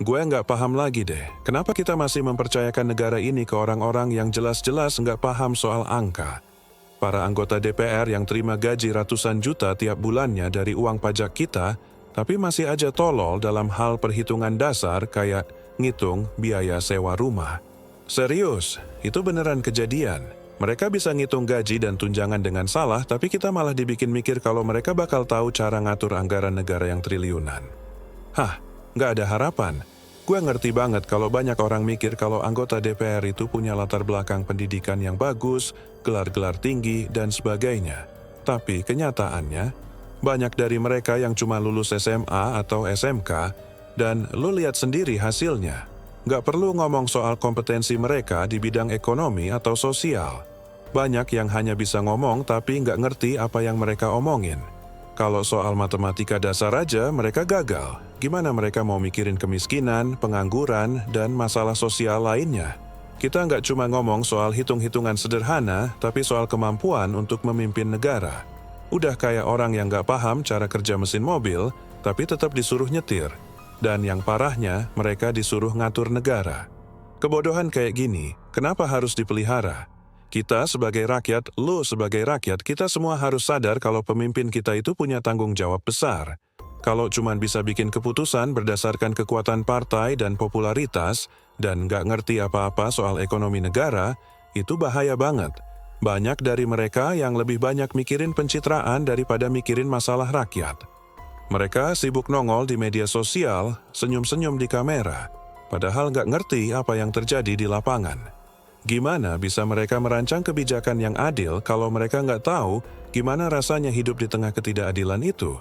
Gue nggak paham lagi deh, kenapa kita masih mempercayakan negara ini ke orang-orang yang jelas-jelas nggak paham soal angka. Para anggota DPR yang terima gaji ratusan juta tiap bulannya dari uang pajak kita, tapi masih aja tolol dalam hal perhitungan dasar kayak ngitung biaya sewa rumah. Serius, itu beneran kejadian. Mereka bisa ngitung gaji dan tunjangan dengan salah, tapi kita malah dibikin mikir kalau mereka bakal tahu cara ngatur anggaran negara yang triliunan. Hah, nggak ada harapan. Gue ngerti banget kalau banyak orang mikir kalau anggota DPR itu punya latar belakang pendidikan yang bagus, gelar-gelar tinggi, dan sebagainya. Tapi kenyataannya, banyak dari mereka yang cuma lulus SMA atau SMK, dan lo lihat sendiri hasilnya. Nggak perlu ngomong soal kompetensi mereka di bidang ekonomi atau sosial. Banyak yang hanya bisa ngomong tapi nggak ngerti apa yang mereka omongin. Kalau soal matematika dasar aja mereka gagal. Gimana mereka mau mikirin kemiskinan, pengangguran, dan masalah sosial lainnya? Kita nggak cuma ngomong soal hitung-hitungan sederhana, tapi soal kemampuan untuk memimpin negara. Udah kayak orang yang nggak paham cara kerja mesin mobil, tapi tetap disuruh nyetir. Dan yang parahnya, mereka disuruh ngatur negara. Kebodohan kayak gini, kenapa harus dipelihara? Kita sebagai rakyat, lo sebagai rakyat, kita semua harus sadar kalau pemimpin kita itu punya tanggung jawab besar. Kalau cuman bisa bikin keputusan berdasarkan kekuatan partai dan popularitas, dan nggak ngerti apa-apa soal ekonomi negara, itu bahaya banget. Banyak dari mereka yang lebih banyak mikirin pencitraan daripada mikirin masalah rakyat. Mereka sibuk nongol di media sosial, senyum-senyum di kamera, padahal nggak ngerti apa yang terjadi di lapangan. Gimana bisa mereka merancang kebijakan yang adil kalau mereka nggak tahu gimana rasanya hidup di tengah ketidakadilan itu?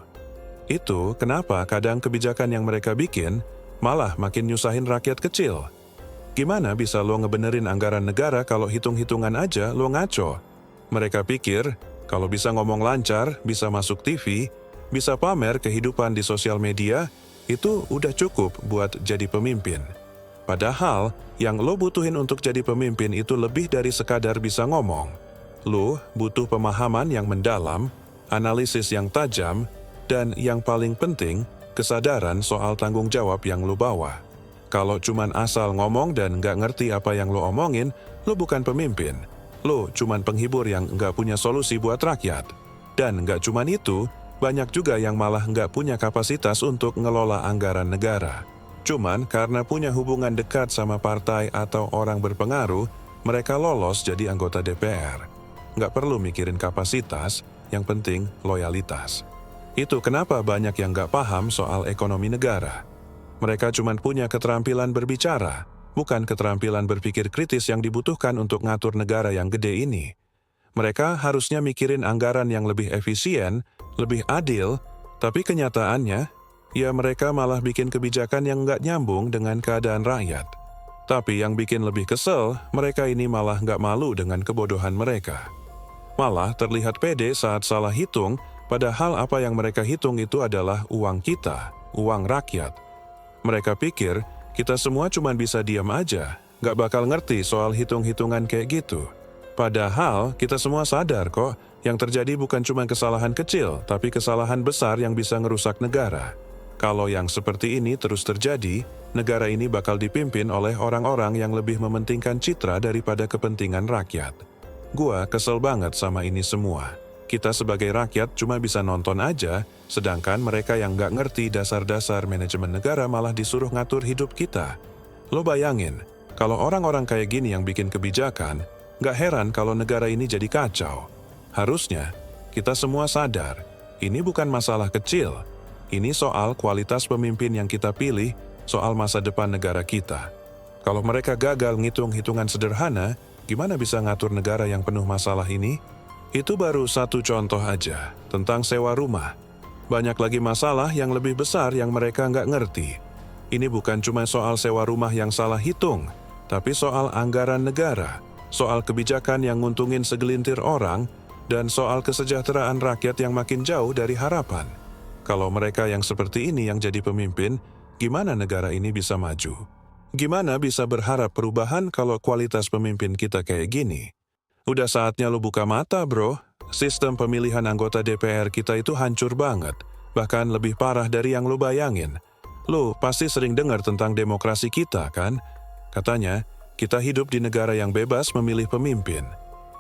Itu kenapa kadang kebijakan yang mereka bikin malah makin nyusahin rakyat kecil. Gimana bisa lo ngebenerin anggaran negara kalau hitung-hitungan aja lo ngaco? Mereka pikir kalau bisa ngomong lancar, bisa masuk TV, bisa pamer kehidupan di sosial media, itu udah cukup buat jadi pemimpin. Padahal, yang lo butuhin untuk jadi pemimpin itu lebih dari sekadar bisa ngomong. Lo butuh pemahaman yang mendalam, analisis yang tajam, dan yang paling penting, kesadaran soal tanggung jawab yang lo bawa. Kalau cuman asal ngomong dan nggak ngerti apa yang lo omongin, lo bukan pemimpin. Lo cuman penghibur yang nggak punya solusi buat rakyat. Dan nggak cuman itu, banyak juga yang malah nggak punya kapasitas untuk ngelola anggaran negara. Cuman karena punya hubungan dekat sama partai atau orang berpengaruh, mereka lolos jadi anggota DPR. Nggak perlu mikirin kapasitas, yang penting loyalitas. Itu kenapa banyak yang nggak paham soal ekonomi negara. Mereka cuma punya keterampilan berbicara, bukan keterampilan berpikir kritis yang dibutuhkan untuk ngatur negara yang gede ini. Mereka harusnya mikirin anggaran yang lebih efisien, lebih adil, tapi kenyataannya, ya mereka malah bikin kebijakan yang nggak nyambung dengan keadaan rakyat. Tapi yang bikin lebih kesel, mereka ini malah nggak malu dengan kebodohan mereka. Malah terlihat pede saat salah hitung, padahal apa yang mereka hitung itu adalah uang kita, uang rakyat. Mereka pikir, kita semua cuma bisa diam aja, nggak bakal ngerti soal hitung-hitungan kayak gitu. Padahal kita semua sadar kok, yang terjadi bukan cuma kesalahan kecil, tapi kesalahan besar yang bisa ngerusak negara. Kalau yang seperti ini terus terjadi, negara ini bakal dipimpin oleh orang-orang yang lebih mementingkan citra daripada kepentingan rakyat. Gua kesel banget sama ini semua. Kita sebagai rakyat cuma bisa nonton aja, sedangkan mereka yang nggak ngerti dasar-dasar manajemen negara malah disuruh ngatur hidup kita. Lo bayangin, kalau orang-orang kayak gini yang bikin kebijakan, nggak heran kalau negara ini jadi kacau. Harusnya, kita semua sadar, ini bukan masalah kecil. Ini soal kualitas pemimpin yang kita pilih, soal masa depan negara kita. Kalau mereka gagal ngitung hitungan sederhana, gimana bisa ngatur negara yang penuh masalah ini? Itu baru satu contoh aja, tentang sewa rumah. Banyak lagi masalah yang lebih besar yang mereka nggak ngerti. Ini bukan cuma soal sewa rumah yang salah hitung, tapi soal anggaran negara, soal kebijakan yang nguntungin segelintir orang, dan soal kesejahteraan rakyat yang makin jauh dari harapan. Kalau mereka yang seperti ini yang jadi pemimpin, gimana negara ini bisa maju? Gimana bisa berharap perubahan kalau kualitas pemimpin kita kayak gini? Udah saatnya lo buka mata, bro. Sistem pemilihan anggota DPR kita itu hancur banget. Bahkan lebih parah dari yang lo bayangin. Lo pasti sering dengar tentang demokrasi kita, kan? Katanya, kita hidup di negara yang bebas memilih pemimpin.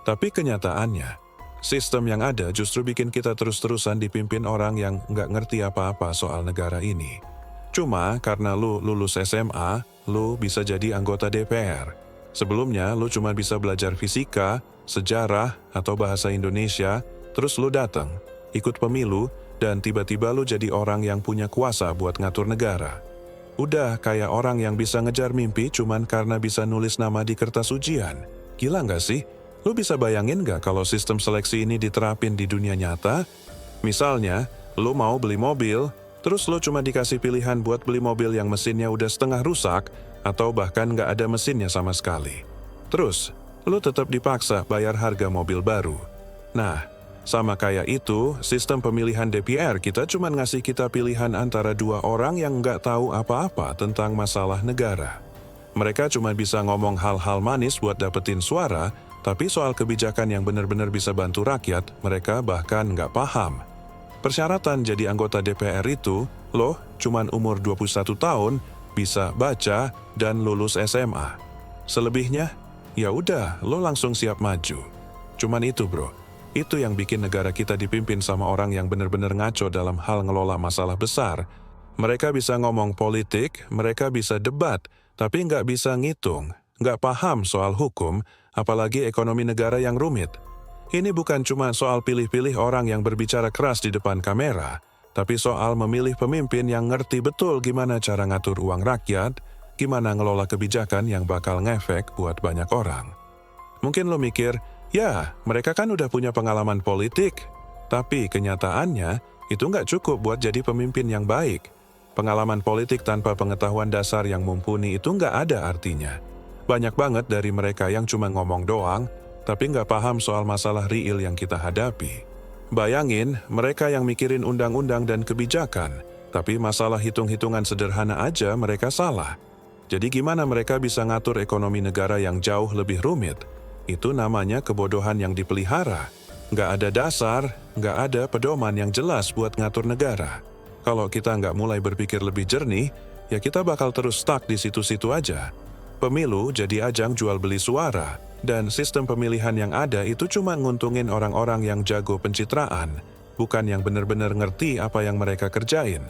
Tapi kenyataannya, sistem yang ada justru bikin kita terus-terusan dipimpin orang yang nggak ngerti apa-apa soal negara ini. Cuma karena lo lulus SMA, lo bisa jadi anggota DPR. Sebelumnya, lo cuma bisa belajar fisika, sejarah, atau bahasa Indonesia, terus lo datang, ikut pemilu, dan tiba-tiba lo jadi orang yang punya kuasa buat ngatur negara. Udah kayak orang yang bisa ngejar mimpi cuman karena bisa nulis nama di kertas ujian. Gila nggak sih? Lo bisa bayangin nggak kalau sistem seleksi ini diterapin di dunia nyata? Misalnya, lo mau beli mobil, terus lo cuma dikasih pilihan buat beli mobil yang mesinnya udah setengah rusak, atau bahkan nggak ada mesinnya sama sekali. Terus, lo tetap dipaksa bayar harga mobil baru. Nah, sama kayak itu, sistem pemilihan DPR kita cuma ngasih kita pilihan antara dua orang yang nggak tahu apa-apa tentang masalah negara. Mereka cuma bisa ngomong hal-hal manis buat dapetin suara, tapi soal kebijakan yang benar-benar bisa bantu rakyat, mereka bahkan nggak paham. Persyaratan jadi anggota DPR itu, lo cuma umur 21 tahun, bisa baca, dan lulus SMA. Selebihnya, ya udah, lo langsung siap maju. Cuman itu bro. Itu yang bikin negara kita dipimpin sama orang yang benar-benar ngaco dalam hal ngelola masalah besar. Mereka bisa ngomong politik, mereka bisa debat, tapi nggak bisa ngitung, nggak paham soal hukum, apalagi ekonomi negara yang rumit. Ini bukan cuma soal pilih-pilih orang yang berbicara keras di depan kamera, tapi soal memilih pemimpin yang ngerti betul gimana cara ngatur uang rakyat, gimana ngelola kebijakan yang bakal ngefek buat banyak orang. Mungkin lo mikir, ya, mereka kan udah punya pengalaman politik. Tapi kenyataannya, itu nggak cukup buat jadi pemimpin yang baik. Pengalaman politik tanpa pengetahuan dasar yang mumpuni itu nggak ada artinya. Banyak banget dari mereka yang cuma ngomong doang, tapi nggak paham soal masalah real yang kita hadapi. Bayangin, mereka yang mikirin undang-undang dan kebijakan, tapi masalah hitung-hitungan sederhana aja mereka salah. Jadi gimana mereka bisa ngatur ekonomi negara yang jauh lebih rumit? Itu namanya kebodohan yang dipelihara. Nggak ada dasar, nggak ada pedoman yang jelas buat ngatur negara. Kalau kita nggak mulai berpikir lebih jernih, ya kita bakal terus stuck di situ-situ aja. Pemilu jadi ajang jual beli suara, dan sistem pemilihan yang ada itu cuma nguntungin orang-orang yang jago pencitraan, bukan yang benar-benar ngerti apa yang mereka kerjain.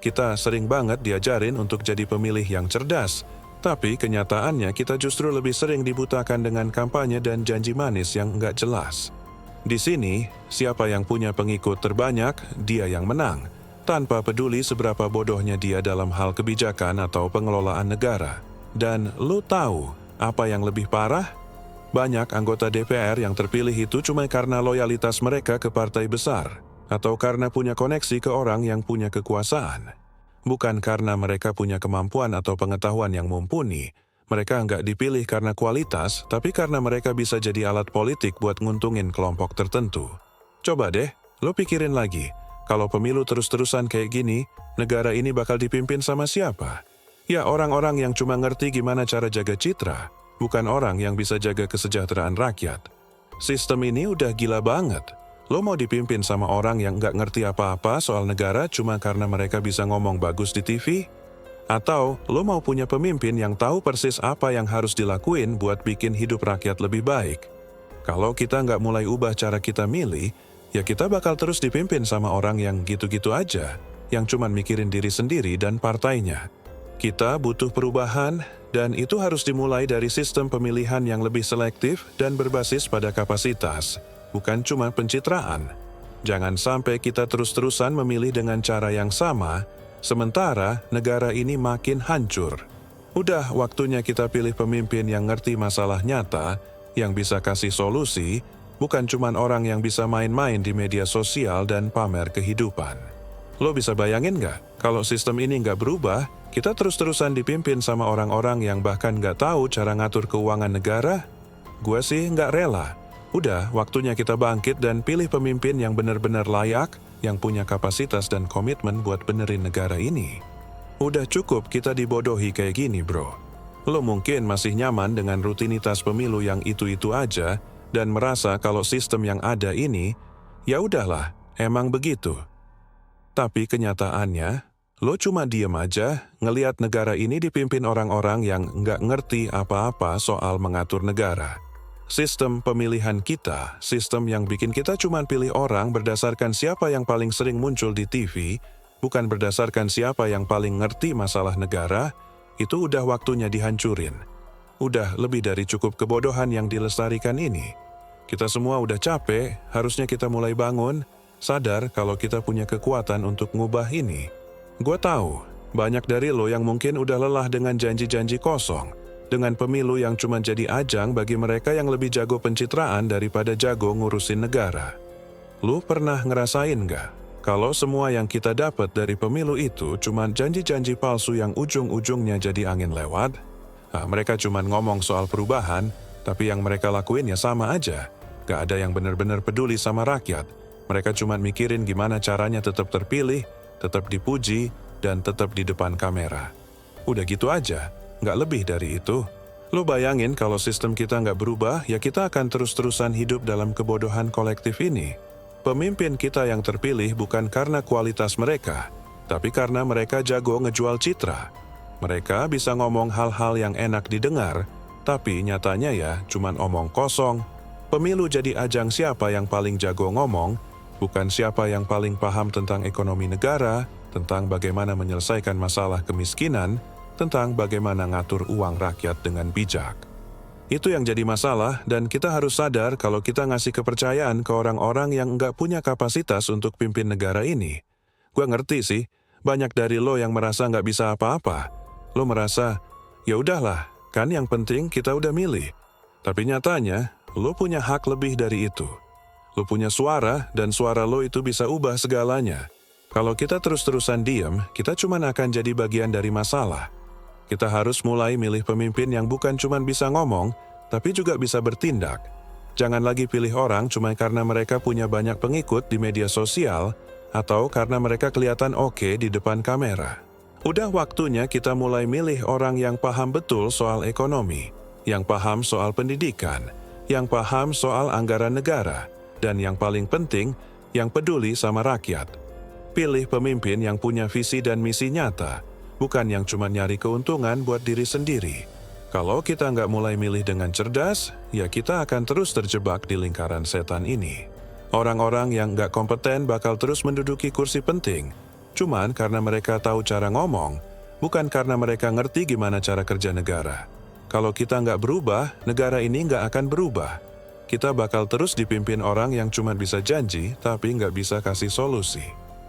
Kita sering banget diajarin untuk jadi pemilih yang cerdas, tapi kenyataannya kita justru lebih sering dibutakan dengan kampanye dan janji manis yang nggak jelas. Di sini, siapa yang punya pengikut terbanyak, dia yang menang, tanpa peduli seberapa bodohnya dia dalam hal kebijakan atau pengelolaan negara. Dan lo tahu apa yang lebih parah? Banyak anggota DPR yang terpilih itu cuma karena loyalitas mereka ke partai besar, atau karena punya koneksi ke orang yang punya kekuasaan. Bukan karena mereka punya kemampuan atau pengetahuan yang mumpuni. Mereka nggak dipilih karena kualitas, tapi karena mereka bisa jadi alat politik buat nguntungin kelompok tertentu. Coba deh, lo pikirin lagi. Kalau pemilu terus-terusan kayak gini, negara ini bakal dipimpin sama siapa? Ya orang-orang yang cuma ngerti gimana cara jaga citra, bukan orang yang bisa jaga kesejahteraan rakyat. Sistem ini udah gila banget. Lo mau dipimpin sama orang yang nggak ngerti apa-apa soal negara cuma karena mereka bisa ngomong bagus di TV? Atau lo mau punya pemimpin yang tahu persis apa yang harus dilakuin buat bikin hidup rakyat lebih baik? Kalau kita nggak mulai ubah cara kita milih, ya kita bakal terus dipimpin sama orang yang gitu-gitu aja, yang cuma mikirin diri sendiri dan partainya. Kita butuh perubahan, dan itu harus dimulai dari sistem pemilihan yang lebih selektif dan berbasis pada kapasitas, bukan cuma pencitraan. Jangan sampai kita terus-terusan memilih dengan cara yang sama, sementara negara ini makin hancur. Udah waktunya kita pilih pemimpin yang ngerti masalah nyata, yang bisa kasih solusi, bukan cuma orang yang bisa main-main di media sosial dan pamer kehidupan. Lo bisa bayangin nggak, kalau sistem ini nggak berubah, kita terus-terusan dipimpin sama orang-orang yang bahkan nggak tahu cara ngatur keuangan negara? Gue sih nggak rela. Udah, waktunya kita bangkit dan pilih pemimpin yang benar-benar layak, yang punya kapasitas dan komitmen buat benerin negara ini. Udah cukup kita dibodohi kayak gini, bro. Lo mungkin masih nyaman dengan rutinitas pemilu yang itu-itu aja, dan merasa kalau sistem yang ada ini, ya udahlah, emang begitu. Tapi kenyataannya, Lo cuma diem aja, ngeliat negara ini dipimpin orang-orang yang nggak ngerti apa-apa soal mengatur negara. Sistem pemilihan kita, sistem yang bikin kita cuma pilih orang berdasarkan siapa yang paling sering muncul di TV, bukan berdasarkan siapa yang paling ngerti masalah negara, itu udah waktunya dihancurin. Udah lebih dari cukup kebodohan yang dilestarikan ini. Kita semua udah capek, harusnya kita mulai bangun, sadar kalau kita punya kekuatan untuk ngubah ini. Gue tahu, banyak dari lo yang mungkin udah lelah dengan janji-janji kosong, dengan pemilu yang cuma jadi ajang bagi mereka yang lebih jago pencitraan daripada jago ngurusin negara. Lo pernah ngerasain nggak? Kalau semua yang kita dapat dari pemilu itu cuma janji-janji palsu yang ujung-ujungnya jadi angin lewat? Nah, mereka cuma ngomong soal perubahan, tapi yang mereka lakuin ya sama aja. Gak ada yang benar-benar peduli sama rakyat. Mereka cuma mikirin gimana caranya tetap terpilih, tetap dipuji, dan tetap di depan kamera. Udah gitu aja, nggak lebih dari itu. Lo bayangin kalau sistem kita nggak berubah, ya kita akan terus-terusan hidup dalam kebodohan kolektif ini. Pemimpin kita yang terpilih bukan karena kualitas mereka, tapi karena mereka jago ngejual citra. Mereka bisa ngomong hal-hal yang enak didengar, tapi nyatanya ya cuman omong kosong. Pemilu jadi ajang siapa yang paling jago ngomong, bukan siapa yang paling paham tentang ekonomi negara, tentang bagaimana menyelesaikan masalah kemiskinan, tentang bagaimana ngatur uang rakyat dengan bijak. Itu yang jadi masalah, dan kita harus sadar kalau kita ngasih kepercayaan ke orang-orang yang nggak punya kapasitas untuk pimpin negara ini. Gue ngerti sih, banyak dari lo yang merasa nggak bisa apa-apa. Lo merasa, ya udahlah, kan yang penting kita udah milih. Tapi nyatanya, lo punya hak lebih dari itu. Lo punya suara, dan suara lo itu bisa ubah segalanya. Kalau kita terus-terusan diem, kita cuma akan jadi bagian dari masalah. Kita harus mulai milih pemimpin yang bukan cuma bisa ngomong, tapi juga bisa bertindak. Jangan lagi pilih orang cuma karena mereka punya banyak pengikut di media sosial, atau karena mereka kelihatan oke di depan kamera. Udah waktunya kita mulai milih orang yang paham betul soal ekonomi, yang paham soal pendidikan, yang paham soal anggaran negara, dan yang paling penting, yang peduli sama rakyat. Pilih pemimpin yang punya visi dan misi nyata, bukan yang cuma nyari keuntungan buat diri sendiri. Kalau kita nggak mulai milih dengan cerdas, ya kita akan terus terjebak di lingkaran setan ini. Orang-orang yang nggak kompeten bakal terus menduduki kursi penting, cuman karena mereka tahu cara ngomong, bukan karena mereka ngerti gimana cara kerja negara. Kalau kita nggak berubah, negara ini nggak akan berubah. Kita bakal terus dipimpin orang yang cuma bisa janji, tapi nggak bisa kasih solusi.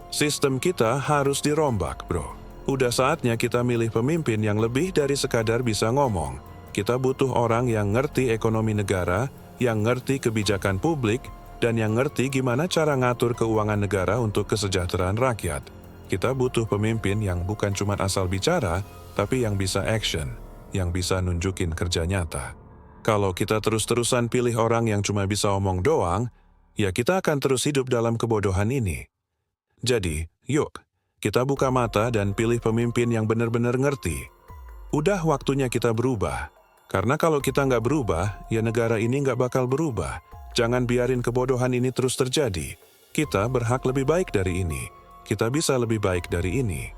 Sistem kita harus dirombak, bro. Udah saatnya kita milih pemimpin yang lebih dari sekadar bisa ngomong. Kita butuh orang yang ngerti ekonomi negara, yang ngerti kebijakan publik, dan yang ngerti gimana cara ngatur keuangan negara untuk kesejahteraan rakyat. Kita butuh pemimpin yang bukan cuma asal bicara, tapi yang bisa action, yang bisa nunjukin kerja nyata. Kalau kita terus-terusan pilih orang yang cuma bisa omong doang, ya kita akan terus hidup dalam kebodohan ini. Jadi, yuk, kita buka mata dan pilih pemimpin yang benar-benar ngerti. Udah waktunya kita berubah. Karena kalau kita nggak berubah, ya negara ini nggak bakal berubah. Jangan biarin kebodohan ini terus terjadi. Kita berhak lebih baik dari ini. Kita bisa lebih baik dari ini.